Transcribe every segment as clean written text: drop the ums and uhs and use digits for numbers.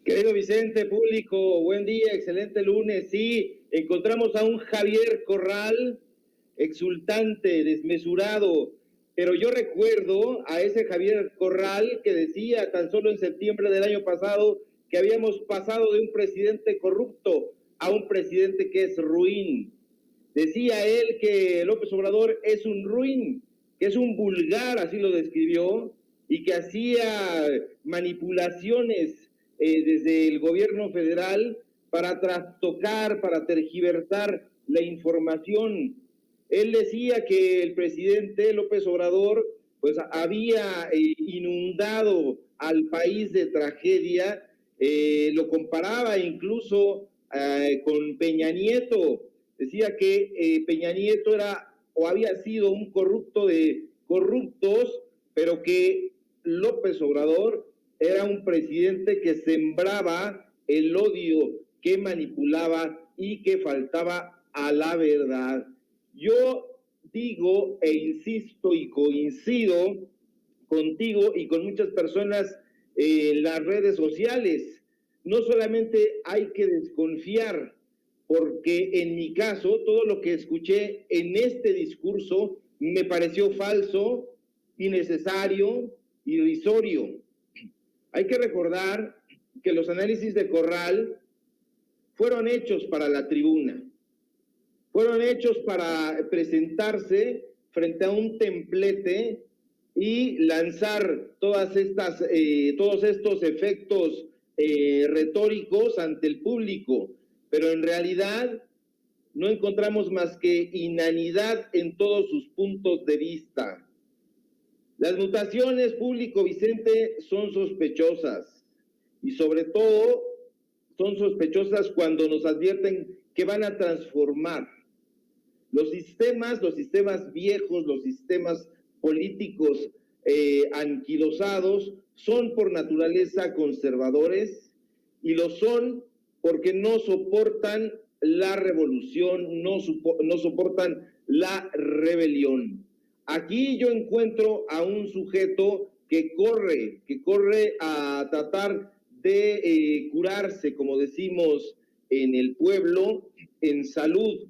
Querido Vicente, público, buen día, excelente lunes. Sí, encontramos a un Javier Corral exultante, desmesurado, pero yo recuerdo a ese Javier Corral que decía tan solo en septiembre del año pasado que habíamos pasado de un presidente corrupto a un presidente que es ruin. Decía él que López Obrador es un ruin, que es un vulgar, así lo describió, y que hacía manipulaciones desde el gobierno federal para trastocar, para tergiversar la información. Él decía que el presidente López Obrador pues había inundado al país de tragedia, lo comparaba incluso con Peña Nieto. Decía que Peña Nieto era o había sido un corrupto de corruptos, pero que López Obrador era un presidente que sembraba el odio, que manipulaba y que faltaba a la verdad. Yo digo e insisto y coincido contigo y con muchas personas en las redes sociales. No solamente hay que desconfiar, porque en mi caso todo lo que escuché en este discurso me pareció falso, innecesario, irrisorio. Hay que recordar que los análisis de Corral fueron hechos para la tribuna, fueron hechos para presentarse frente a un templete y lanzar todos estos efectos retóricos ante el público, pero en realidad no encontramos más que inanidad en todos sus puntos de vista. Las mutaciones, público Vicente, son sospechosas y sobre todo son sospechosas cuando nos advierten que van a transformar los sistemas viejos, los sistemas políticos anquilosados son por naturaleza conservadores y lo son porque no soportan la revolución, no soportan la rebelión. Aquí yo encuentro a un sujeto que corre a tratar de curarse, como decimos en el pueblo, en salud.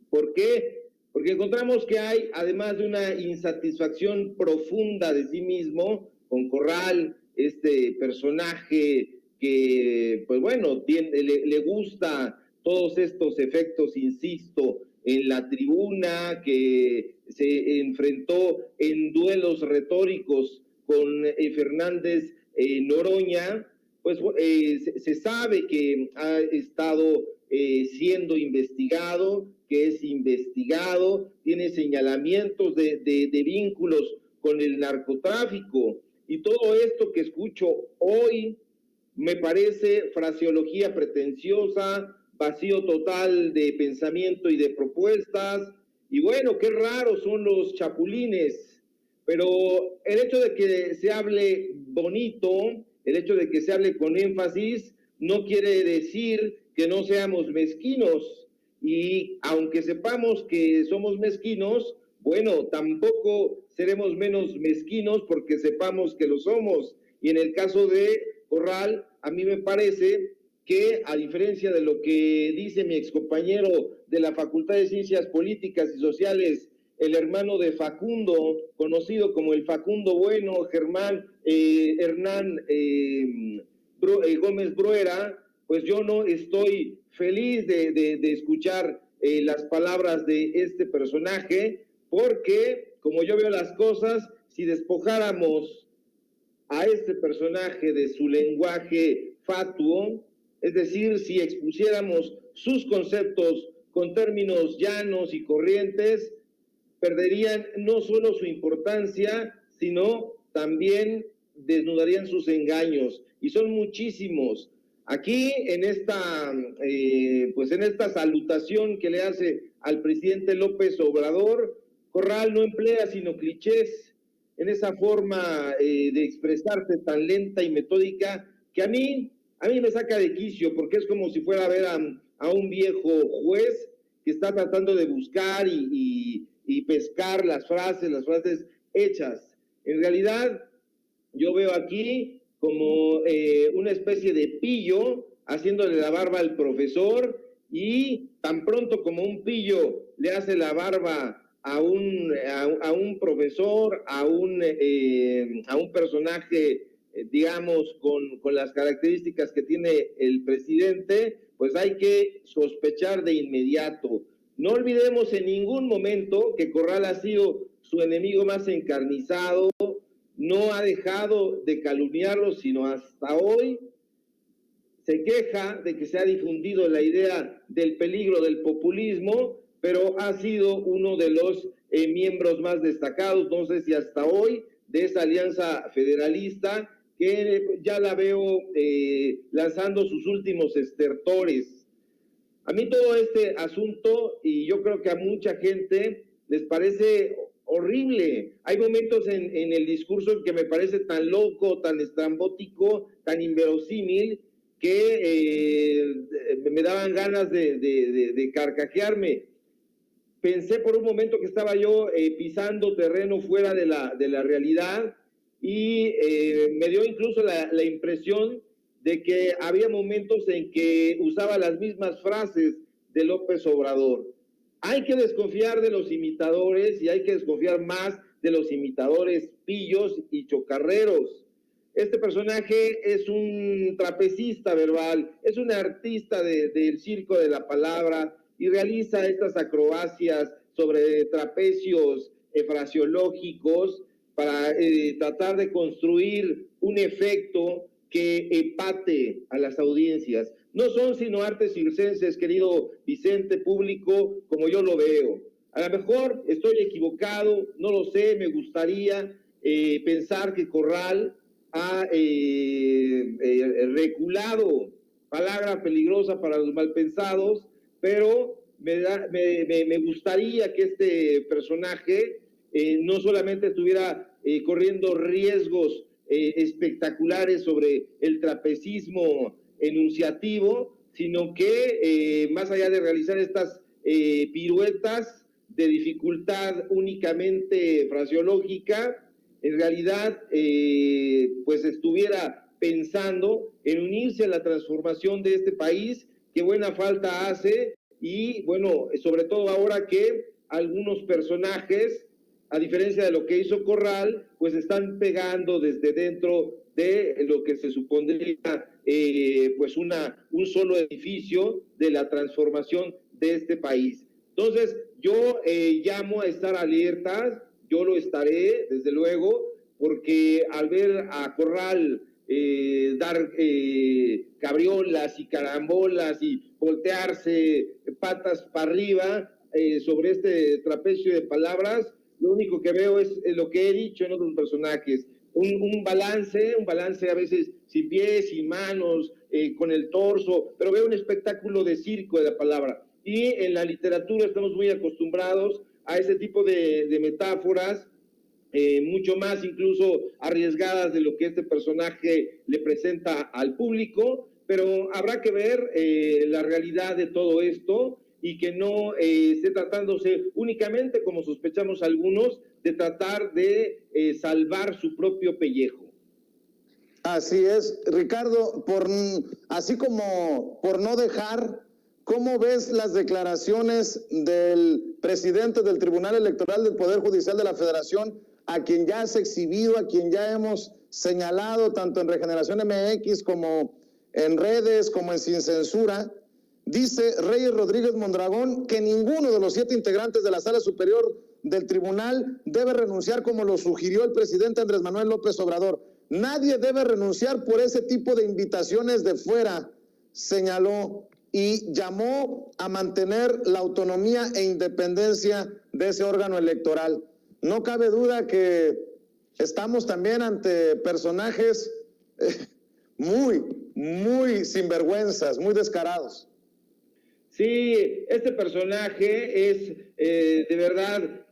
¿Por qué? Porque encontramos que hay, además de una insatisfacción profunda de sí mismo, con Corral, este personaje que, pues bueno, le gusta todos estos efectos, insisto, en la tribuna, que se enfrentó en duelos retóricos con Fernández Noroña, pues se sabe que ha estado siendo investigado, que es investigado, tiene señalamientos de vínculos con el narcotráfico. Y todo esto que escucho hoy me parece fraseología pretenciosa, vacío total de pensamiento y de propuestas. Y bueno, qué raros son los chapulines, pero el hecho de que se hable bonito, el hecho de que se hable con énfasis, no quiere decir que no seamos mezquinos. Y aunque sepamos que somos mezquinos, bueno, tampoco seremos menos mezquinos porque sepamos que lo somos. Y en el caso de Corral, a mí me parece que, a diferencia de lo que dice mi excompañero de la Facultad de Ciencias Políticas y Sociales, el hermano de Facundo, conocido como el Facundo Bueno, Hernán Gómez Bruera, pues yo no estoy feliz de escuchar las palabras de este personaje, porque, como yo veo las cosas, si despojáramos a este personaje de su lenguaje fatuo, es decir, si expusiéramos sus conceptos con términos llanos y corrientes, perderían no solo su importancia, sino también desnudarían sus engaños, y son muchísimos. Aquí, en esta salutación que le hace al presidente López Obrador, Corral no emplea sino clichés en esa forma de expresarse tan lenta y metódica que a mí me saca de quicio, porque es como si fuera a ver a un viejo juez que está tratando de buscar y pescar las frases hechas. En realidad, yo veo aquí como una especie de pillo, haciéndole la barba al profesor, y tan pronto como un pillo le hace la barba a un profesor, a un personaje, digamos, con las características que tiene el presidente, pues hay que sospechar de inmediato. No olvidemos en ningún momento que Corral ha sido su enemigo más encarnizado, no ha dejado de calumniarlo, sino hasta hoy se queja de que se ha difundido la idea del peligro del populismo, pero ha sido uno de los miembros más destacados, no sé si hasta hoy, de esa alianza federalista, que ya la veo lanzando sus últimos estertores. A mí todo este asunto, y yo creo que a mucha gente les parece horrible. Hay momentos en el discurso que me parece tan loco, tan estrambótico, tan inverosímil, que me daban ganas de carcajearme. Pensé por un momento que estaba yo pisando terreno fuera de la realidad, y me dio incluso la impresión de que había momentos en que usaba las mismas frases de López Obrador. Hay que desconfiar de los imitadores, y hay que desconfiar más de los imitadores pillos y chocarreros. Este personaje es un trapecista verbal, es un artista del circo de la palabra, y realiza estas acrobacias sobre trapecios fraseológicos para tratar de construir un efecto que empate a las audiencias. No son sino artes circenses, querido Vicente, público, como yo lo veo. A lo mejor estoy equivocado, no lo sé, me gustaría pensar que Corral ha reculado, palabra peligrosa para los malpensados, pero me gustaría que este personaje no solamente estuviera corriendo riesgos espectaculares sobre el trapecismo enunciativo, sino que más allá de realizar estas piruetas de dificultad únicamente fraseológica, en realidad pues estuviera pensando en unirse a la transformación de este país, que buena falta hace. Y bueno, sobre todo ahora que algunos personajes, a diferencia de lo que hizo Corral, pues están pegando desde dentro de lo que se supondría pues un solo edificio de la transformación de este país. Entonces, yo llamo a estar alertas, yo lo estaré, desde luego, porque al ver a Corral dar cabriolas y carambolas y voltearse patas para arriba sobre este trapecio de palabras, lo único que veo es lo que he dicho en otros personajes, un balance a veces sin pies, sin manos, con el torso, pero veo un espectáculo de circo de la palabra. Y en la literatura estamos muy acostumbrados a ese tipo de metáforas, mucho más incluso arriesgadas de lo que este personaje le presenta al público, pero habrá que ver la realidad de todo esto, y que no esté tratándose únicamente, como sospechamos algunos, de tratar de salvar su propio pellejo. Así es, Ricardo, así como por no dejar, ¿cómo ves las declaraciones del presidente del Tribunal Electoral del Poder Judicial de la Federación, a quien ya has exhibido, a quien ya hemos señalado tanto en Regeneración MX como en redes, como en Sin Censura? Dice Reyes Rodríguez Mondragón que ninguno de los 7 integrantes de la Sala Superior del Tribunal debe renunciar, como lo sugirió el presidente Andrés Manuel López Obrador. Nadie debe renunciar por ese tipo de invitaciones de fuera, señaló, y llamó a mantener la autonomía e independencia de ese órgano electoral. No cabe duda que estamos también ante personajes muy sinvergüenzas, muy descarados. Sí, este personaje es de verdad,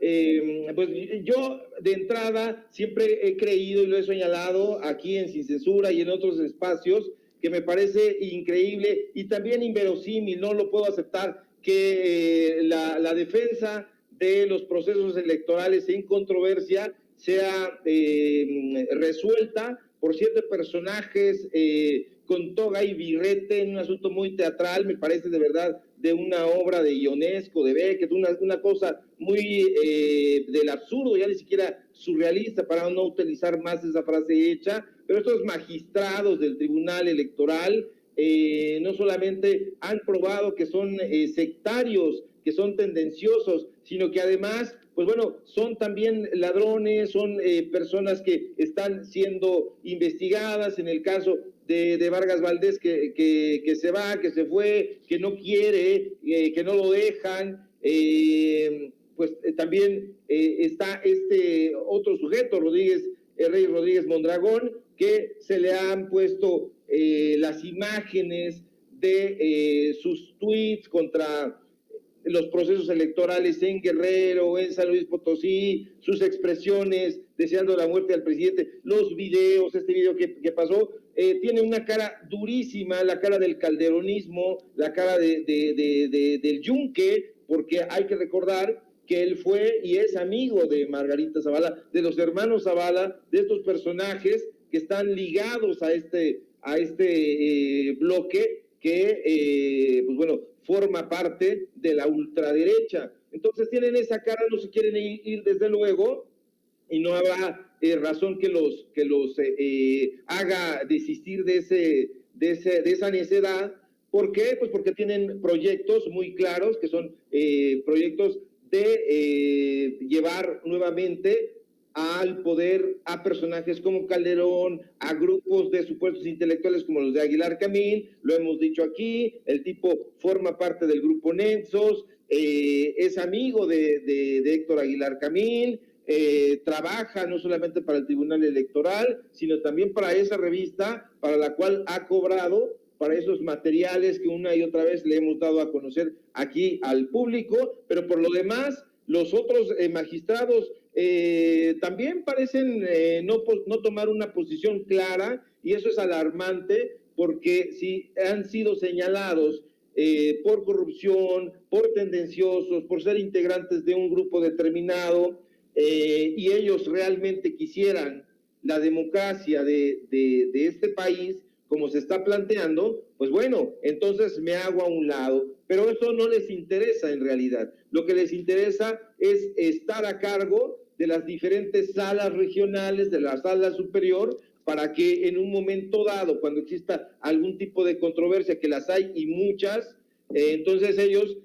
pues yo de entrada siempre he creído y lo he señalado aquí en Sin Censura y en otros espacios, que me parece increíble y también inverosímil, no lo puedo aceptar, que la defensa de los procesos electorales en controversia sea resuelta por 7 personajes con toga y birrete en un asunto muy teatral, me parece de verdad de una obra de Ionesco, de Beckett, una cosa muy del absurdo, ya ni siquiera surrealista, para no utilizar más esa frase hecha, pero estos magistrados del Tribunal Electoral no solamente han probado que son sectarios, que son tendenciosos, sino que además, pues bueno, son también ladrones, son personas que están siendo investigadas. En el caso de Vargas Valdés, que se va, que se fue, que no quiere, que no lo dejan, pues también está este otro sujeto, Rey Rodríguez Mondragón, que se le han puesto las imágenes de sus tweets contra los procesos electorales en Guerrero, en San Luis Potosí, sus expresiones deseando la muerte del presidente, los videos, este video que pasó, tiene una cara durísima, la cara del calderonismo, la cara del yunque, porque hay que recordar que él fue y es amigo de Margarita Zavala, de los hermanos Zavala, de estos personajes que están ligados a este bloque que, pues bueno, forma parte de la ultraderecha. Entonces tienen esa cara, no se quieren ir desde luego, y no habrá razón que los haga desistir de esa necedad. ¿Por qué? Pues porque tienen proyectos muy claros, que son proyectos de llevar nuevamente al poder a personajes como Calderón, a grupos de supuestos intelectuales como los de Aguilar Camín, lo hemos dicho aquí, el tipo forma parte del grupo Nexos, es amigo de Héctor Aguilar Camín, trabaja no solamente para el Tribunal Electoral, sino también para esa revista para la cual ha cobrado, para esos materiales que una y otra vez le hemos dado a conocer aquí al público, pero por lo demás, los otros magistrados también parecen no tomar una posición clara, y eso es alarmante, porque si han sido señalados por corrupción, por tendenciosos, por ser integrantes de un grupo determinado, y ellos realmente quisieran la democracia de este país, como se está planteando, pues bueno, entonces me hago a un lado. Pero eso no les interesa en realidad. Lo que les interesa es estar a cargo de las diferentes salas regionales, de la sala superior, para que en un momento dado, cuando exista algún tipo de controversia, que las hay y muchas, entonces ellos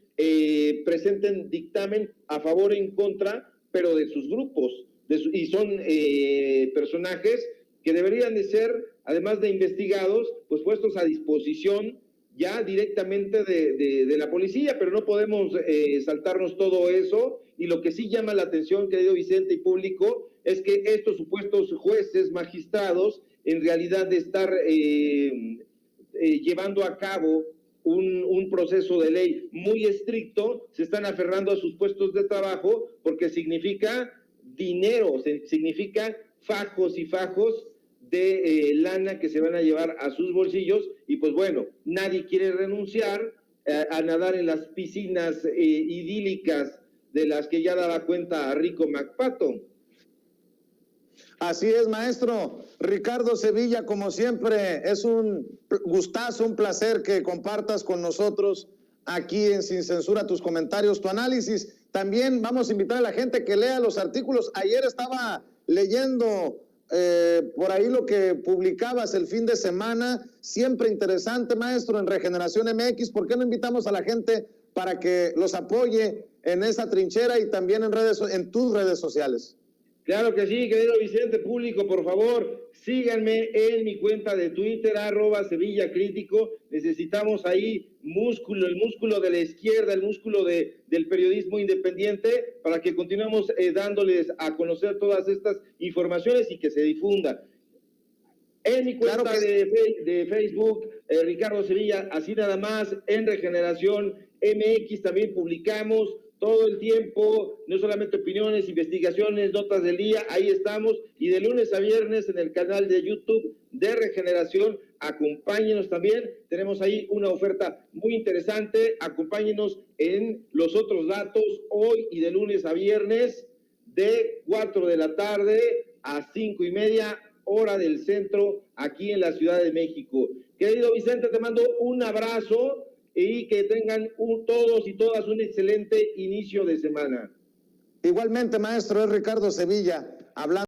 presenten dictamen a favor o en contra, pero de sus grupos, y son personajes que deberían de ser, además de investigados, pues puestos a disposición ya directamente de la policía, pero no podemos saltarnos todo eso. Y lo que sí llama la atención, querido Vicente y público, es que estos supuestos jueces, magistrados, en realidad de estar llevando a cabo un proceso de ley muy estricto, se están aferrando a sus puestos de trabajo, porque significa dinero, significa fajos y fajos de lana que se van a llevar a sus bolsillos. Y pues bueno, nadie quiere renunciar a nadar en las piscinas idílicas de las que ya daba cuenta a Rico McPato. Así es, maestro. Ricardo Sevilla, como siempre, es un gustazo, un placer que compartas con nosotros aquí en Sin Censura tus comentarios, tu análisis. También vamos a invitar a la gente que lea los artículos. Ayer estaba leyendo por ahí lo que publicabas el fin de semana, siempre interesante, maestro, en Regeneración MX. ¿Por qué no invitamos a la gente para que los apoye en esa trinchera y también en tus redes sociales? Claro que sí, querido Vicente, público, por favor, síganme en mi cuenta de Twitter, @SevillaCrítico. Necesitamos ahí músculo, el músculo de la izquierda, el músculo del periodismo independiente, para que continuemos dándoles a conocer todas estas informaciones y que se difunda. En mi cuenta claro de Facebook, Ricardo Sevilla, así nada más, en Regeneración MX también publicamos todo el tiempo, no solamente opiniones, investigaciones, notas del día, ahí estamos, y de lunes a viernes en el canal de YouTube de Regeneración, acompáñenos también, tenemos ahí una oferta muy interesante, acompáñenos en los otros datos, hoy y de lunes a viernes, de 4 de la tarde a 5:30, hora del centro, aquí en la Ciudad de México. Querido Vicente, te mando un abrazo y que tengan todos y todas un excelente inicio de semana. Igualmente, maestro, es Ricardo Sevilla, hablando.